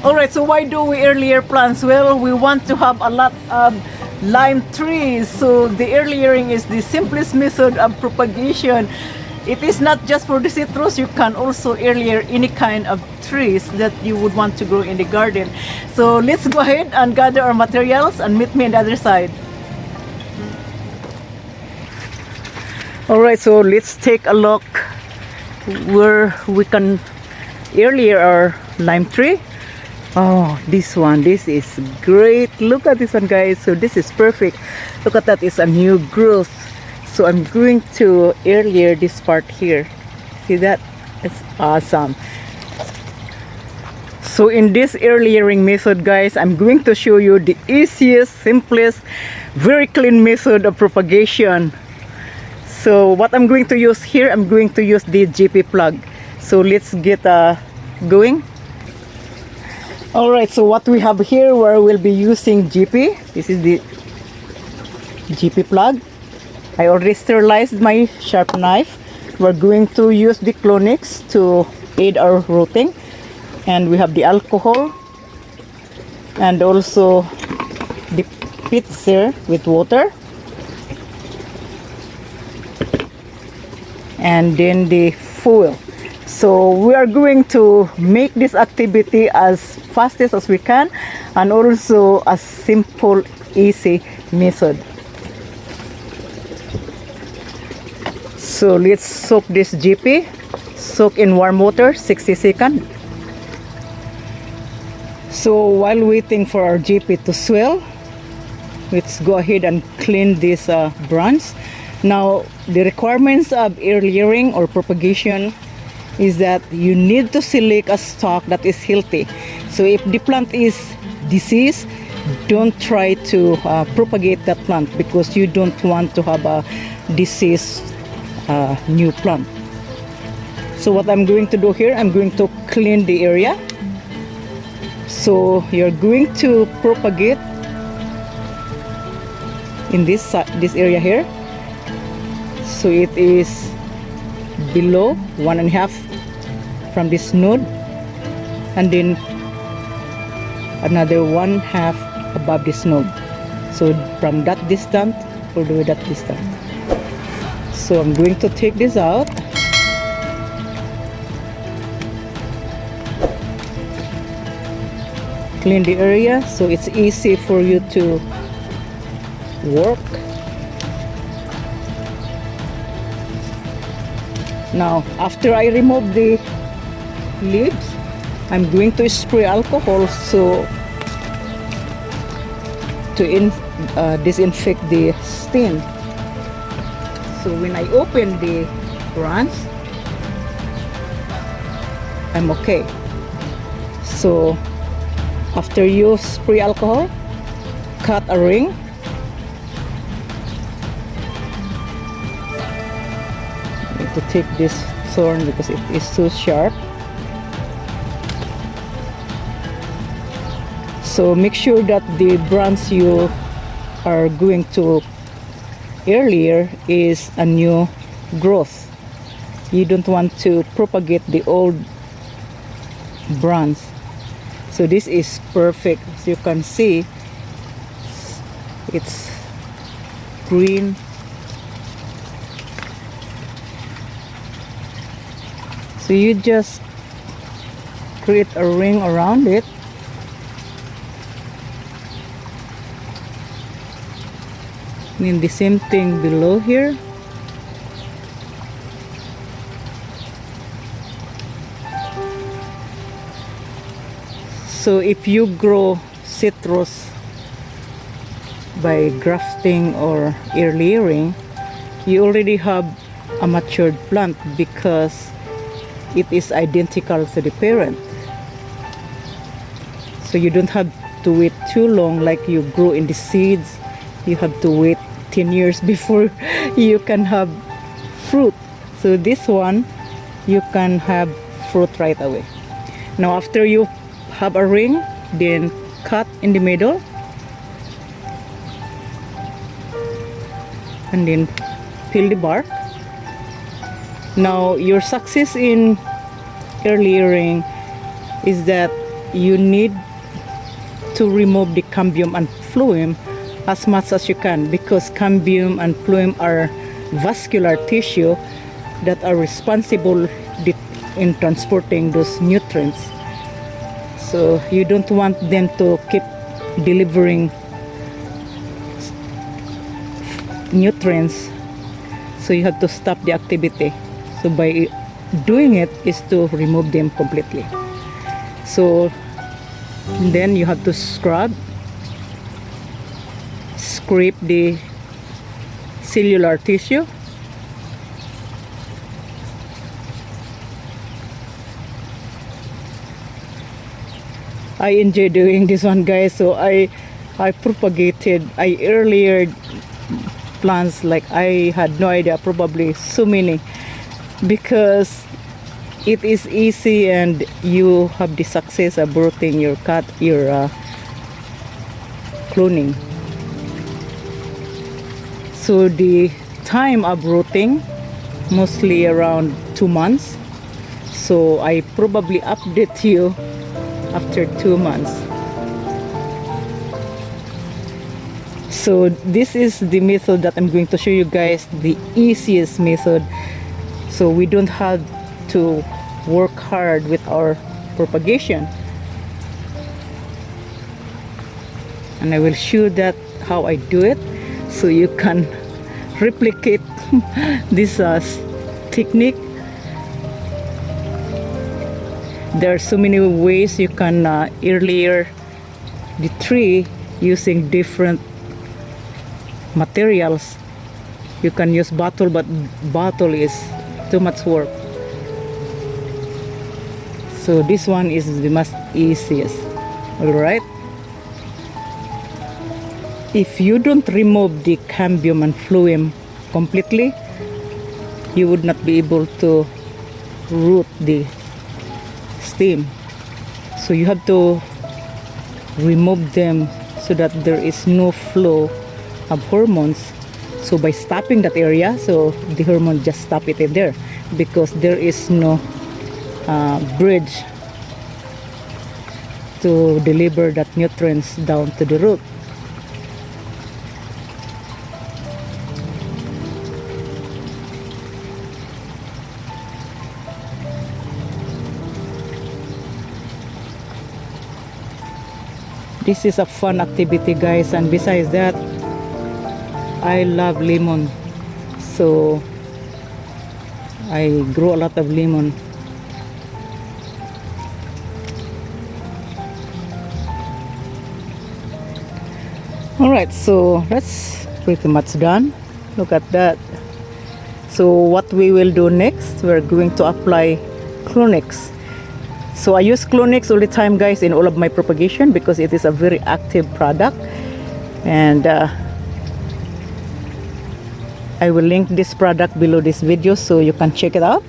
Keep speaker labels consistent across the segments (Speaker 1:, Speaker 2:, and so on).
Speaker 1: Alright, so why do we airlayer plants? Well, we want to have a lot of lime trees. So the airlayering is the simplest method of propagation. It is not just for the citrus, you can also airlayer any kind of trees that you would want to grow in the garden. So let's go ahead and gather our materials and meet me on the other side. Alright, so let's take a look where we can airlayer our lime tree. Oh, this one, this is great. Look at this one, guys. So this is perfect. Look at that, it's a new growth. So I'm going to airlayer this part here. See that? It's awesome. So in this airlayering method, guys, I'm going to show you the easiest, simplest, very clean method of propagation. So what I'm going to use here, I'm going to use the GP plug. So let's get going. Alright, so what we have here, where we'll be using GP. This is the GP plug. I already sterilized my sharp knife. We're going to use the Clonix to aid our rooting. And we have the alcohol. And also the pitzer with water. And then the fuel. So we are going to make this activity as fast as we can, and also a simple, easy method. So let's soak this GP. Soak in warm water 60 seconds. So while waiting for our GP to swell, let's go ahead and clean this branch. Now, the requirements of airlayering or propagation is that you need to select a stock that is healthy. So if the plant is diseased, don't try to propagate that plant, because you don't want to have a diseased new plant. So what I'm going to do here, I'm going to clean the area. So you're going to propagate in this area here. So it is below 1.5 from this node, and then another 1/2 above this node. So from that distance all the way that distance. So I'm going to take this out. Clean the area so it's easy for you to work. Now, after I remove the leaves, I'm going to spray alcohol so to disinfect the stem. So when I open the branch, I'm okay. So after you spray alcohol, cut a ring. To take this thorn because it is so sharp. So make sure that the branch you are going to airlayer is a new growth. You don't want to propagate the old branch. So this is perfect. As you can see, it's green. So you just create a ring around it. And the same thing below here. So if you grow citrus by grafting or airlayering, you already have a matured plant because it is identical to the parent. So you don't have to wait too long like you grow in the seeds. You have to wait 10 years before you can have fruit. So this one, you can have fruit right away. Now after you have a ring, then cut in the middle. And then peel the bark. Now your success in airlayering is that you need to remove the cambium and phloem as much as you can, because cambium and phloem are vascular tissue that are responsible in transporting those nutrients. So you don't want them to keep delivering nutrients, so you have to stop the activity. So by doing it is to remove them completely. So then you have to scrape the cellular tissue. I enjoy doing this one, guys. So I airlayered plants like I had no idea, probably so many, because it is easy and you have the success of rooting your cloning. So the time of rooting mostly around 2 months. So I probably update you after 2 months. So this is the method that I'm going to show you guys, the easiest method. So we don't have to work hard with our propagation. And I will show that how I do it, so you can replicate this technique. There are so many ways you can airlayer the tree using different materials. You can use bottle, but bottle is too much work. So this one is the most easiest. All right, if you don't remove the cambium and phloem completely, you would not be able to root the stem. So you have to remove them so that there is no flow of hormones. So by stopping that area, so the hormone just stop it in there, because there is no bridge to deliver that nutrients down to the root. This is a fun activity, guys, and besides that, I love lemon, so I grow a lot of lemon. Alright, so that's pretty much done. Look at that. So what we will do next, we're going to apply Clonix. So I use Clonix all the time, guys, in all of my propagation, because it is a very active product. And I will link this product below this video so you can check it out.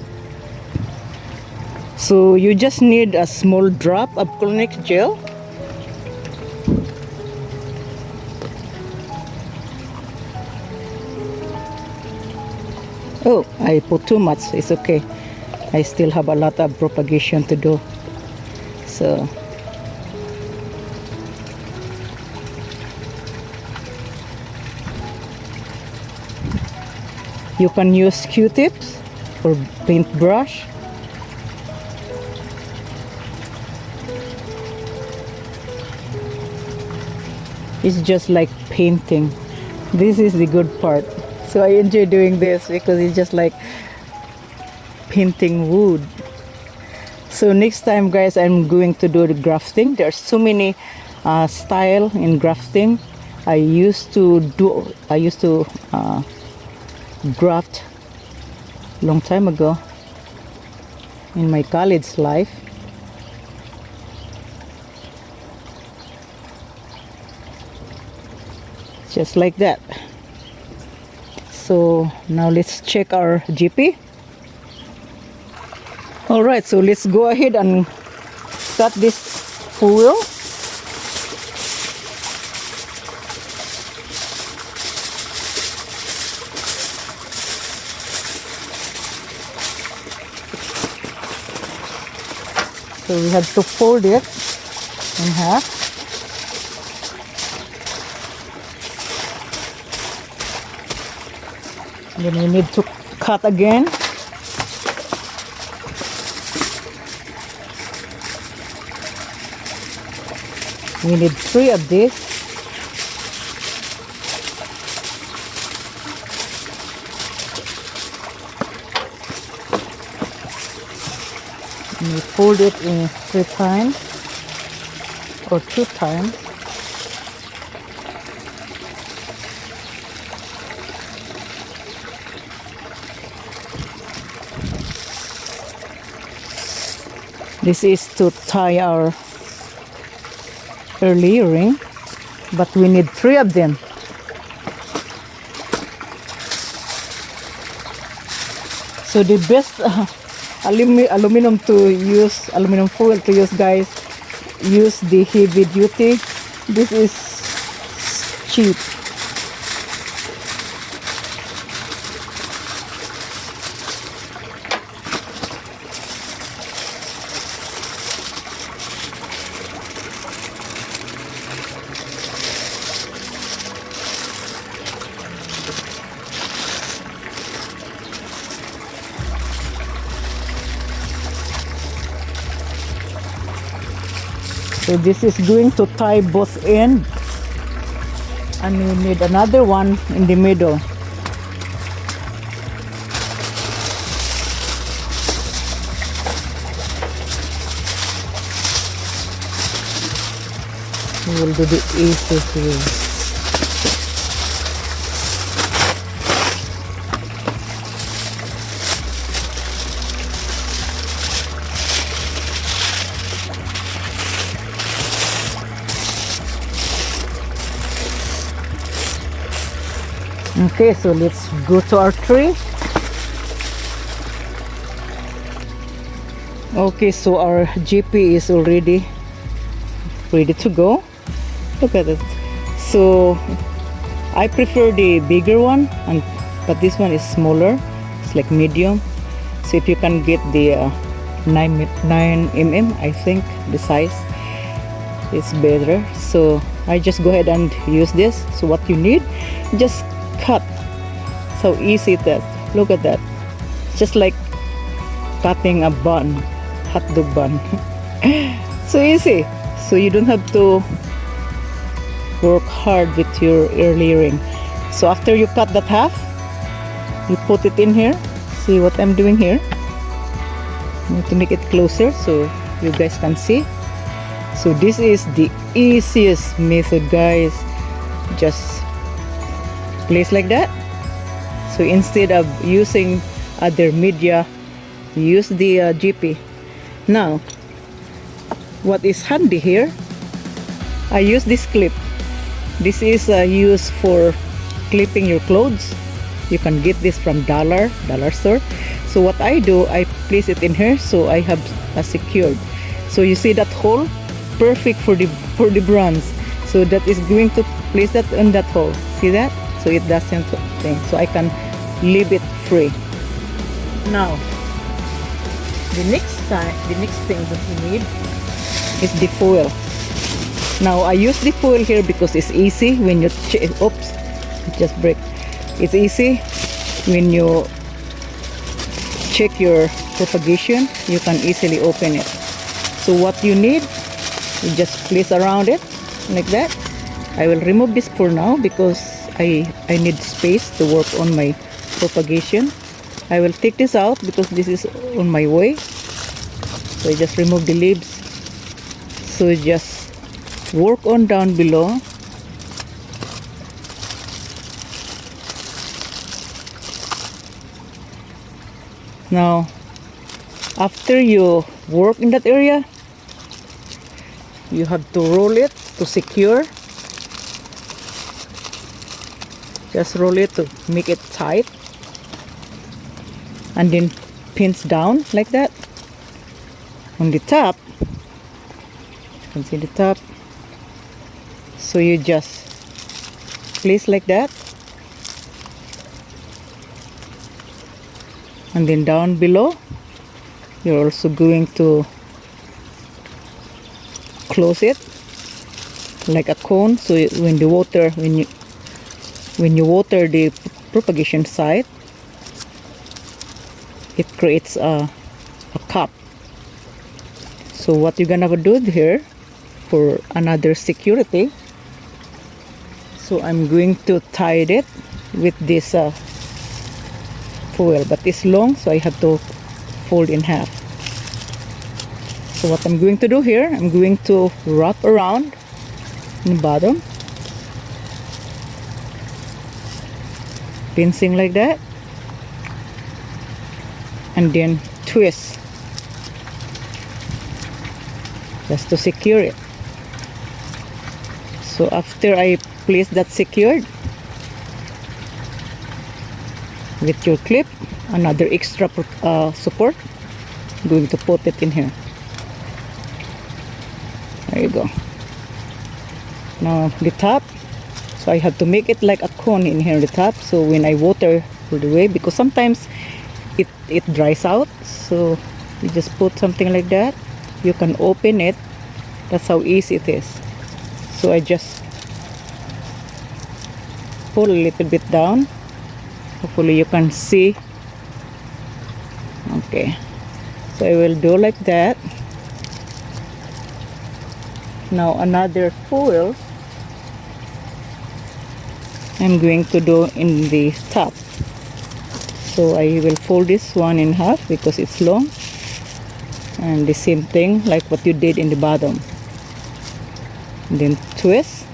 Speaker 1: So you just need a small drop of Clonix gel. Oh, I put too much. It's okay. I still have a lot of propagation to do. So you can use Q-tips or paintbrush. It's just like painting. This is the good part. So I enjoy doing this because it's just like painting wood. So next time, guys, I'm going to do the grafting. There are so many style in grafting. I used to graft long time ago in my college life. Just like that. So now let's check our GP. Alright, so let's go ahead and cut this foil. So we have to fold it. in half. Then we need to cut again. We need 3 of this. And we fold it in 3 times or 2 times. This is to tie our airlayering, but we need 3 of them. So the best aluminum foil to use, guys, use the heavy duty. This is cheap. So this is going to tie both ends, and we need another one in the middle. We will do the easiest way. Okay, so let's go to our tree. Okay, so our GP is already ready to go. Look at it. So I prefer the bigger one, but this one is smaller. It's like medium. So if you can get the 9 mm, I think the size is better. So I just go ahead and use this. So what you need, just cut. So easy it is. Look at that. Just like cutting a bun, hot dog bun. So easy. So you don't have to work hard with your airlayering. So after you cut that half, you put it in here. See what I'm doing here? I need to make it closer so you guys can see. So this is the easiest method, guys. Just place like that. So instead of using other media, use the GP. Now, what is handy here, I use this clip. This is used for clipping your clothes. You can get this from dollar store. So what I do, I place it in here so I have secured. So you see that hole, perfect for the bronze. So that is going to place that in that hole. See that? So it doesn't thing. So I can leave it free. Now, the next thing that you need is the foil. Now I use the foil here because it's easy when you oops, it just break. It's easy when you check your propagation. You can easily open it. So what you need, you just place around it like that. I will remove this for now because I need space to work on my propagation. I will take this out because this is on my way. So I just remove the leaves. So just work on down below. Now, after you work in that area, you have to roll it to secure. Just roll it to make it tight, and then pins down like that. On the top, you can see the top. So you just place like that, and then down below, you're also going to close it like a cone, so when the water, when you water the propagation site, it creates a cup. So what you're gonna do here for another security, so I'm going to tie it with this foil, but it's long, so I have to fold in half. So what I'm going to do here, I'm going to wrap around in the bottom, pincing like that, and then twist just to secure it. So after I place that secured with your clip, another extra support, I'm going to put it in here. There you go. Now the top, so I have to make it like a cone in here, the top, so when I water all the way, because sometimes it dries out, so you just put something like that, you can open it. That's how easy it is. So I just pull a little bit down, hopefully you can see. Okay, so I will do like that. Now another foil I'm going to do in the top, so I will fold this one in half because it's long, and the same thing like what you did in the bottom, and then twist.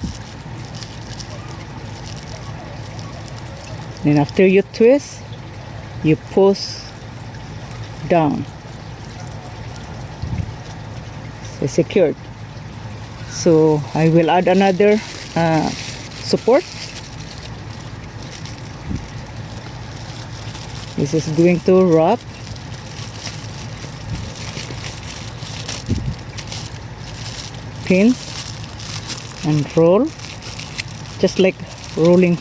Speaker 1: Then after you twist, you push down, so secured. So I will add another support. This is going to wrap, pin, and roll, just like rolling,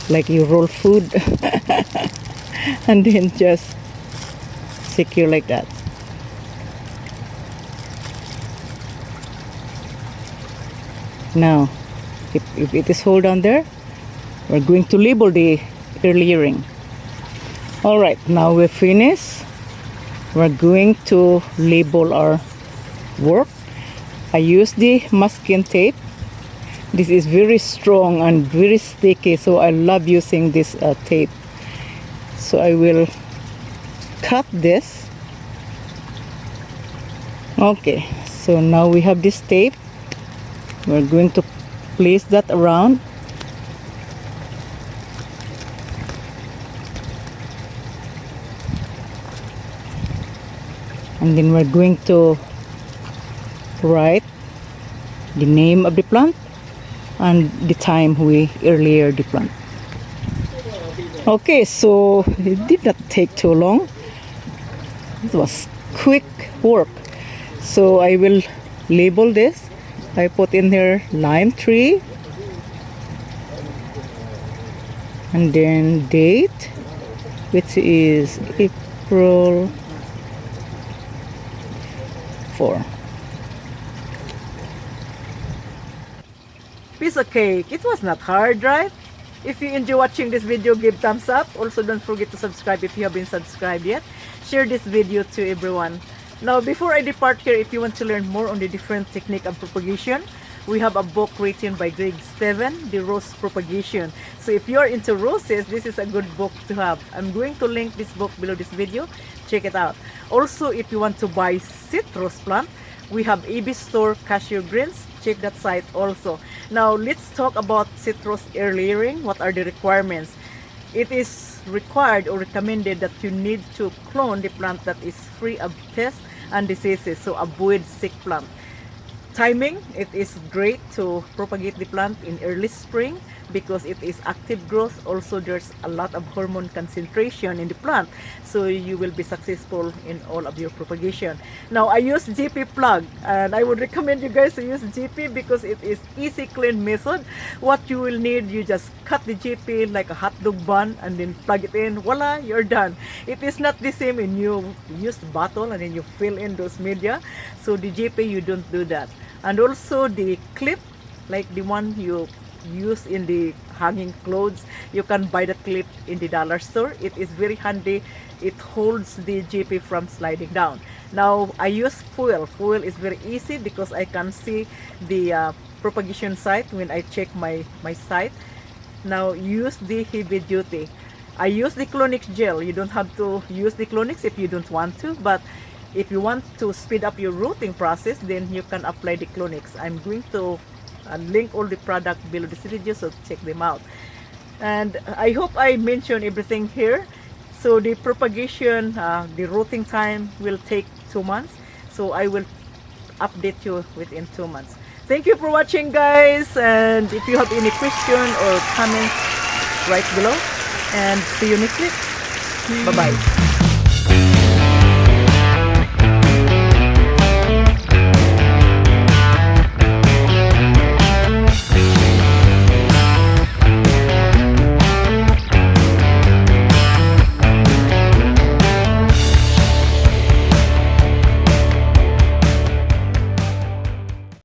Speaker 1: like you roll food, and then just secure like that. Now if it is hold on there, we're going to label the airlayering. Alright, now we're finished. We're going to label our work. I use the masking tape. This is very strong and very sticky, so I love using this tape. So I will cut this. Okay, so now we have this tape. We're going to place that around. And then we're going to write the name of the plant and the time we airlayer the plant. Okay, so it did not take too long. It was quick work. So I will label this. I put in there lime tree, and then date, which is April 4. Piece of cake. It was not hard, right? If you enjoy watching this video, give thumbs up. Also, don't forget to subscribe if you haven't subscribed yet. Share this video to everyone. Now, before I depart here, if you want to learn more on the different technique of propagation, we have a book written by Greg Steven, The Rose Propagation. So if you're into roses, this is a good book to have. I'm going to link this book below this video. Check it out. Also, if you want to buy citrus plant, we have AB Store Cashew Greens. Check that site also. Now, let's talk about citrus airlayering. What are the requirements? It is required or recommended that you need to clone the plant that is free of pests and diseases, so avoid sick plant. Timing, it is great to propagate the plant in early spring because it is active growth. Also, there's a lot of hormone concentration in the plant, so you will be successful in all of your propagation. Now, I use GP plug, and I would recommend you guys to use GP because it is easy clean method. What you will need, you just cut the GP like a hot dog bun and then plug it in. Voila, you're done. It is not the same when you use the bottle and then you fill in those media. So the GP, you don't do that. And also the clip, like the one you use in the hanging clothes, you can buy the clip in the dollar store. It is very handy. It holds the GP from sliding down. Now I use foil. Foil is very easy because I can see the propagation site when I check my site. Now use the heavy duty. I use the Clonix gel. You don't have to use the Clonix if you don't want to, but if you want to speed up your rooting process, then you can apply the Clonix. I'm going to link all the product below this video, so check them out. And I hope I mentioned everything here. So the propagation, the rooting time will take 2 months. So I will update you within 2 months. Thank you for watching, guys. And if you have any question or comments, write below. And see you next week. Bye-bye.